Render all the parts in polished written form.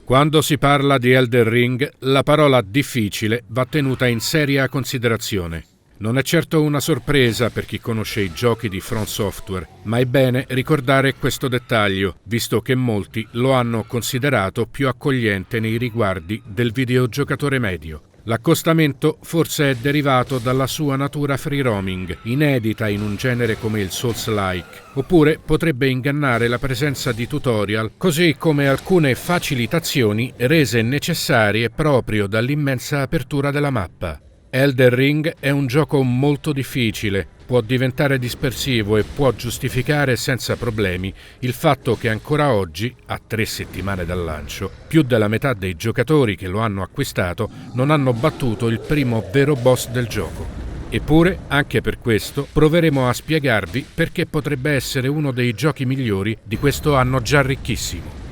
Quando si parla di Elden Ring, la parola difficile va tenuta in seria considerazione. Non è certo una sorpresa per chi conosce i giochi di From Software, ma è bene ricordare questo dettaglio, visto che molti lo hanno considerato più accogliente nei riguardi del videogiocatore medio. L'accostamento forse è derivato dalla sua natura free roaming, inedita in un genere come il Souls-like, oppure potrebbe ingannare la presenza di tutorial, così come alcune facilitazioni rese necessarie proprio dall'immensa apertura della mappa. Elden Ring è un gioco molto difficile, può diventare dispersivo e può giustificare senza problemi il fatto che ancora oggi, a 3 settimane dal lancio, più della metà dei giocatori che lo hanno acquistato non hanno battuto il primo vero boss del gioco. Eppure, anche per questo, proveremo a spiegarvi perché potrebbe essere uno dei giochi migliori di questo anno già ricchissimo.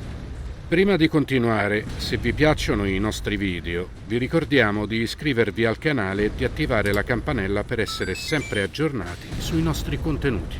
Prima di continuare, se vi piacciono i nostri video, vi ricordiamo di iscrivervi al canale e di attivare la campanella per essere sempre aggiornati sui nostri contenuti.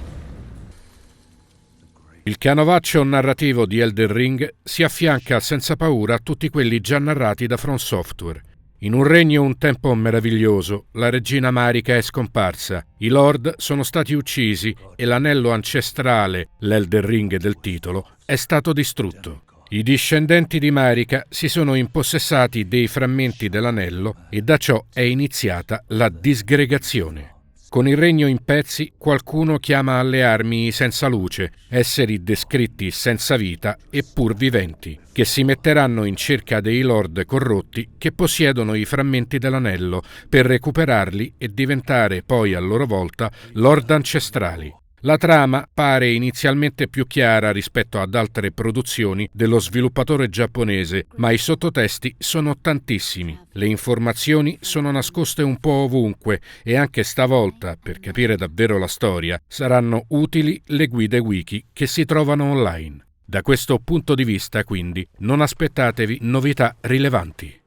Il canovaccio narrativo di Elden Ring si affianca senza paura a tutti quelli già narrati da From Software. In un regno un tempo meraviglioso, la regina Marika è scomparsa, i lord sono stati uccisi e l'anello ancestrale, l'Elden Ring del titolo, è stato distrutto. I discendenti di Marika si sono impossessati dei frammenti dell'anello e da ciò è iniziata la disgregazione. Con il regno in pezzi, qualcuno chiama alle armi i senza luce, esseri descritti senza vita e pur viventi, che si metteranno in cerca dei lord corrotti che possiedono i frammenti dell'anello per recuperarli e diventare poi a loro volta lord ancestrali. La trama pare inizialmente più chiara rispetto ad altre produzioni dello sviluppatore giapponese, ma i sottotesti sono tantissimi. Le informazioni sono nascoste un po' ovunque e anche stavolta, per capire davvero la storia, saranno utili le guide wiki che si trovano online. Da questo punto di vista, quindi, non aspettatevi novità rilevanti.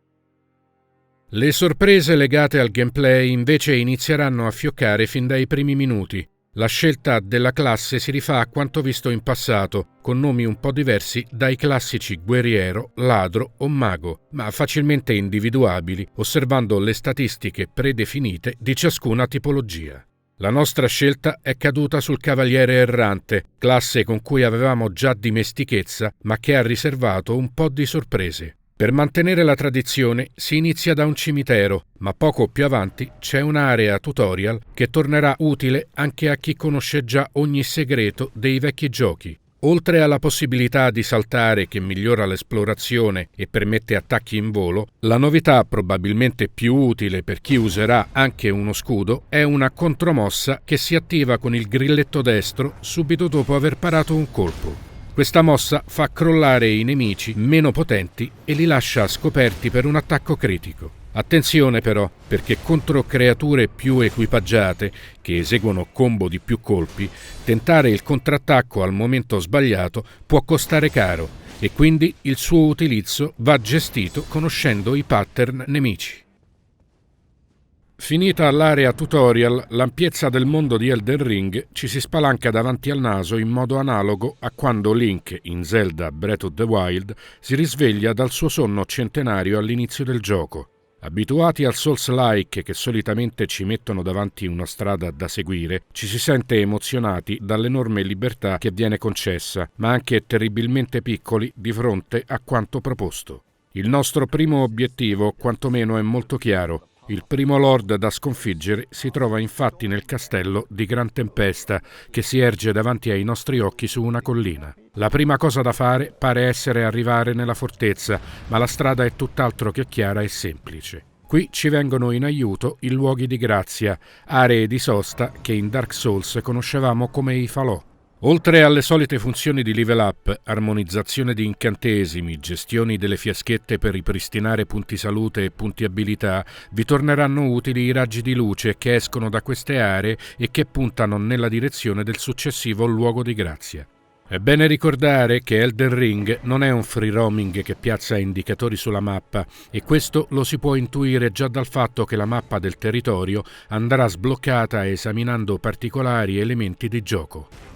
Le sorprese legate al gameplay invece inizieranno a fioccare fin dai primi minuti. La scelta della classe si rifà a quanto visto in passato, con nomi un po' diversi dai classici guerriero, ladro o mago, ma facilmente individuabili osservando le statistiche predefinite di ciascuna tipologia. La nostra scelta è caduta sul cavaliere errante, classe con cui avevamo già dimestichezza, ma che ha riservato un po' di sorprese. Per mantenere la tradizione si inizia da un cimitero, ma poco più avanti c'è un'area tutorial che tornerà utile anche a chi conosce già ogni segreto dei vecchi giochi. Oltre alla possibilità di saltare che migliora l'esplorazione e permette attacchi in volo, la novità probabilmente più utile per chi userà anche uno scudo è una contromossa che si attiva con il grilletto destro subito dopo aver parato un colpo. Questa mossa fa crollare i nemici meno potenti e li lascia scoperti per un attacco critico. Attenzione però, perché contro creature più equipaggiate, che eseguono combo di più colpi, tentare il contrattacco al momento sbagliato può costare caro e quindi il suo utilizzo va gestito conoscendo i pattern nemici. Finita l'area tutorial, l'ampiezza del mondo di Elden Ring ci si spalanca davanti al naso in modo analogo a quando Link, in Zelda Breath of the Wild, si risveglia dal suo sonno centenario all'inizio del gioco. Abituati al Souls-like che solitamente ci mettono davanti una strada da seguire, ci si sente emozionati dall'enorme libertà che viene concessa, ma anche terribilmente piccoli di fronte a quanto proposto. Il nostro primo obiettivo, quantomeno, è molto chiaro. Il primo lord da sconfiggere si trova infatti nel castello di Gran Tempesta, che si erge davanti ai nostri occhi su una collina. La prima cosa da fare pare essere arrivare nella fortezza, ma la strada è tutt'altro che chiara e semplice. Qui ci vengono in aiuto i luoghi di grazia, aree di sosta che in Dark Souls conoscevamo come i falò. Oltre alle solite funzioni di level up, armonizzazione di incantesimi, gestioni delle fiaschette per ripristinare punti salute e punti abilità, vi torneranno utili i raggi di luce che escono da queste aree e che puntano nella direzione del successivo luogo di grazia. È bene ricordare che Elden Ring non è un free roaming che piazza indicatori sulla mappa e questo lo si può intuire già dal fatto che la mappa del territorio andrà sbloccata esaminando particolari elementi di gioco.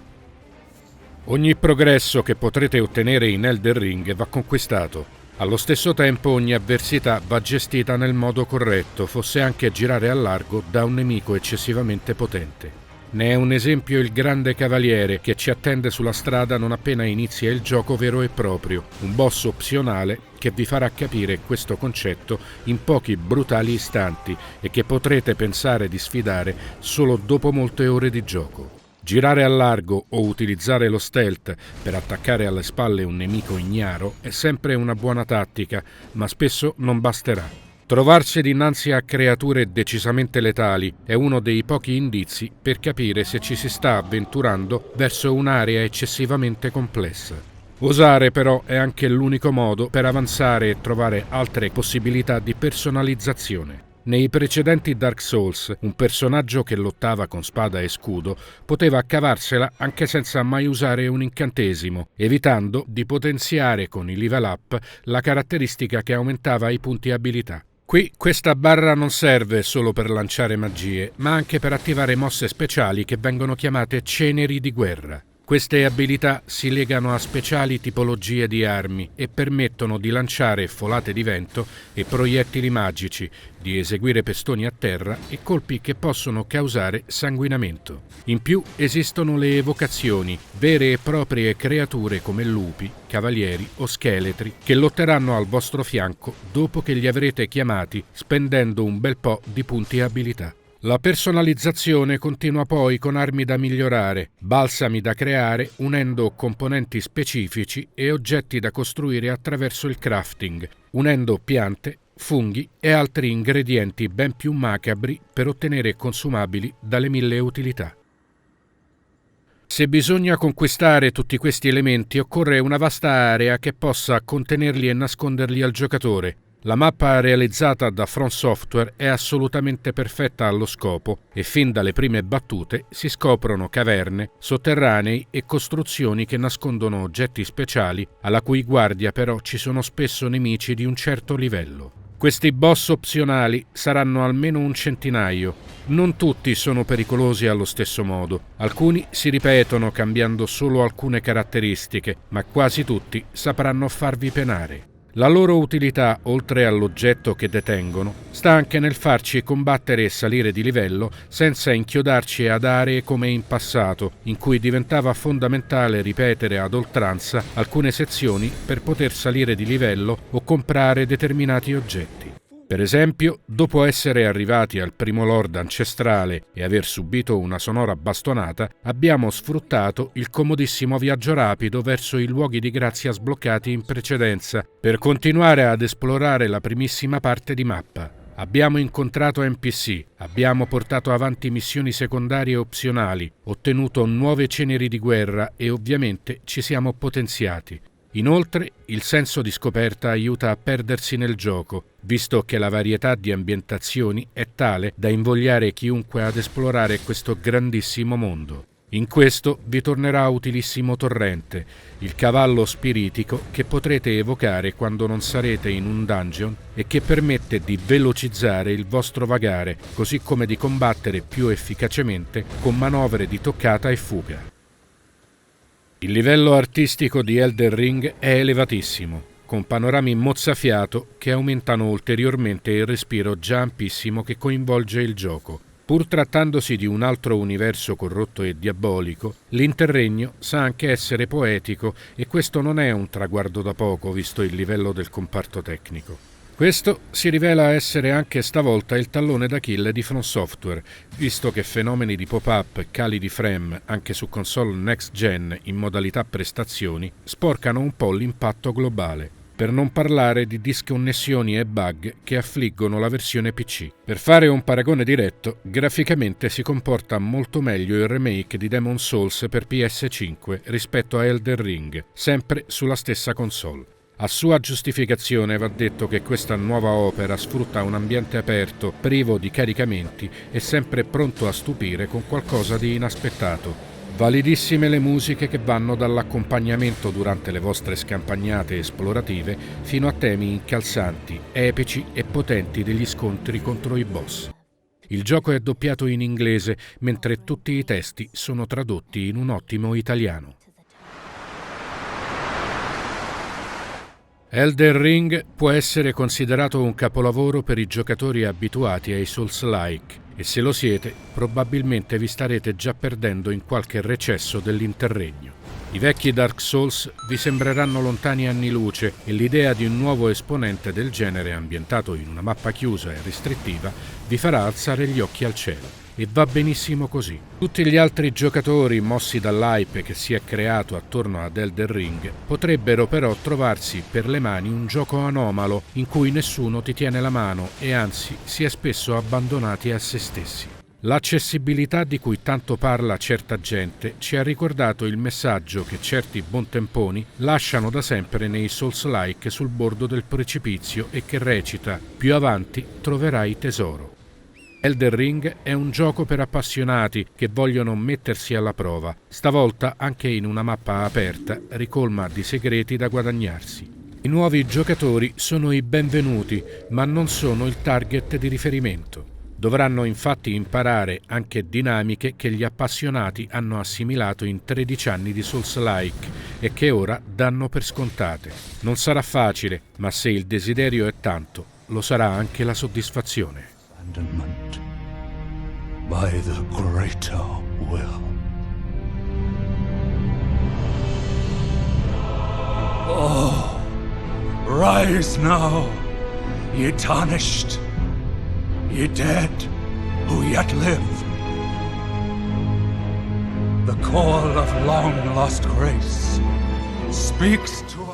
Ogni progresso che potrete ottenere in Elden Ring va conquistato. Allo stesso tempo ogni avversità va gestita nel modo corretto, fosse anche girare a largo da un nemico eccessivamente potente. Ne è un esempio il grande cavaliere che ci attende sulla strada non appena inizia il gioco vero e proprio, un boss opzionale che vi farà capire questo concetto in pochi brutali istanti e che potrete pensare di sfidare solo dopo molte ore di gioco. Girare a largo o utilizzare lo stealth per attaccare alle spalle un nemico ignaro è sempre una buona tattica, ma spesso non basterà. Trovarsi dinanzi a creature decisamente letali è uno dei pochi indizi per capire se ci si sta avventurando verso un'area eccessivamente complessa. Osare però è anche l'unico modo per avanzare e trovare altre possibilità di personalizzazione. Nei precedenti Dark Souls, un personaggio che lottava con spada e scudo poteva cavarsela anche senza mai usare un incantesimo, evitando di potenziare con i level up la caratteristica che aumentava i punti abilità. Qui questa barra non serve solo per lanciare magie, ma anche per attivare mosse speciali che vengono chiamate ceneri di guerra. Queste abilità si legano a speciali tipologie di armi e permettono di lanciare folate di vento e proiettili magici, di eseguire pestoni a terra e colpi che possono causare sanguinamento. In più esistono le evocazioni, vere e proprie creature come lupi, cavalieri o scheletri che lotteranno al vostro fianco dopo che li avrete chiamati spendendo un bel po' di punti abilità. La personalizzazione continua poi con armi da migliorare, balsami da creare unendo componenti specifici e oggetti da costruire attraverso il crafting, unendo piante, funghi e altri ingredienti ben più macabri per ottenere consumabili dalle 1000 utilità. Se bisogna conquistare tutti questi elementi occorre una vasta area che possa contenerli e nasconderli al giocatore. La mappa realizzata da From Software è assolutamente perfetta allo scopo e fin dalle prime battute si scoprono caverne, sotterranei e costruzioni che nascondono oggetti speciali alla cui guardia però ci sono spesso nemici di un certo livello. Questi boss opzionali saranno almeno un centinaio. Non tutti sono pericolosi allo stesso modo. Alcuni si ripetono cambiando solo alcune caratteristiche, ma quasi tutti sapranno farvi penare. La loro utilità, oltre all'oggetto che detengono, sta anche nel farci combattere e salire di livello senza inchiodarci ad aree come in passato, in cui diventava fondamentale ripetere ad oltranza alcune sezioni per poter salire di livello o comprare determinati oggetti. Per esempio, dopo essere arrivati al primo Lord ancestrale e aver subito una sonora bastonata, abbiamo sfruttato il comodissimo viaggio rapido verso i luoghi di grazia sbloccati in precedenza per continuare ad esplorare la primissima parte di mappa. Abbiamo incontrato NPC, abbiamo portato avanti missioni secondarie opzionali, ottenuto nuove ceneri di guerra e ovviamente ci siamo potenziati. Inoltre, il senso di scoperta aiuta a perdersi nel gioco, visto che la varietà di ambientazioni è tale da invogliare chiunque ad esplorare questo grandissimo mondo. In questo vi tornerà utilissimo Torrente, il cavallo spiritico che potrete evocare quando non sarete in un dungeon e che permette di velocizzare il vostro vagare, così come di combattere più efficacemente con manovre di toccata e fuga. Il livello artistico di Elden Ring è elevatissimo, con panorami mozzafiato che aumentano ulteriormente il respiro già ampissimo che coinvolge il gioco. Pur trattandosi di un altro universo corrotto e diabolico, l'Interregno sa anche essere poetico e questo non è un traguardo da poco visto il livello del comparto tecnico. Questo si rivela essere anche stavolta il tallone d'Achille di From Software, visto che fenomeni di pop-up e cali di frame anche su console next gen in modalità prestazioni sporcano un po' l'impatto globale, per non parlare di disconnessioni e bug che affliggono la versione PC. Per fare un paragone diretto, graficamente si comporta molto meglio il remake di Demon's Souls per PS5 rispetto a Elden Ring, sempre sulla stessa console. A sua giustificazione va detto che questa nuova opera sfrutta un ambiente aperto, privo di caricamenti e sempre pronto a stupire con qualcosa di inaspettato. Validissime le musiche che vanno dall'accompagnamento durante le vostre scampagnate esplorative fino a temi incalzanti, epici e potenti degli scontri contro i boss. Il gioco è doppiato in inglese, mentre tutti i testi sono tradotti in un ottimo italiano. Elden Ring può essere considerato un capolavoro per i giocatori abituati ai Souls-like, e se lo siete, probabilmente vi starete già perdendo in qualche recesso dell'interregno. I vecchi Dark Souls vi sembreranno lontani anni luce e l'idea di un nuovo esponente del genere ambientato in una mappa chiusa e restrittiva vi farà alzare gli occhi al cielo. E va benissimo così. Tutti gli altri giocatori, mossi dall'hype che si è creato attorno ad Elden Ring, potrebbero però trovarsi per le mani un gioco anomalo in cui nessuno ti tiene la mano e anzi si è spesso abbandonati a se stessi. L'accessibilità di cui tanto parla certa gente ci ha ricordato il messaggio che certi buontemponi lasciano da sempre nei Souls-like sul bordo del precipizio e che recita: più avanti troverai tesoro. Elden Ring è un gioco per appassionati che vogliono mettersi alla prova, stavolta anche in una mappa aperta, ricolma di segreti da guadagnarsi. I nuovi giocatori sono i benvenuti, ma non sono il target di riferimento. Dovranno infatti imparare anche dinamiche che gli appassionati hanno assimilato in 13 anni di Souls-like e che ora danno per scontate. Non sarà facile, ma se il desiderio è tanto, lo sarà anche la soddisfazione. By the greater will. Oh, rise now, ye tarnished, ye dead who yet live. The call of long lost grace speaks to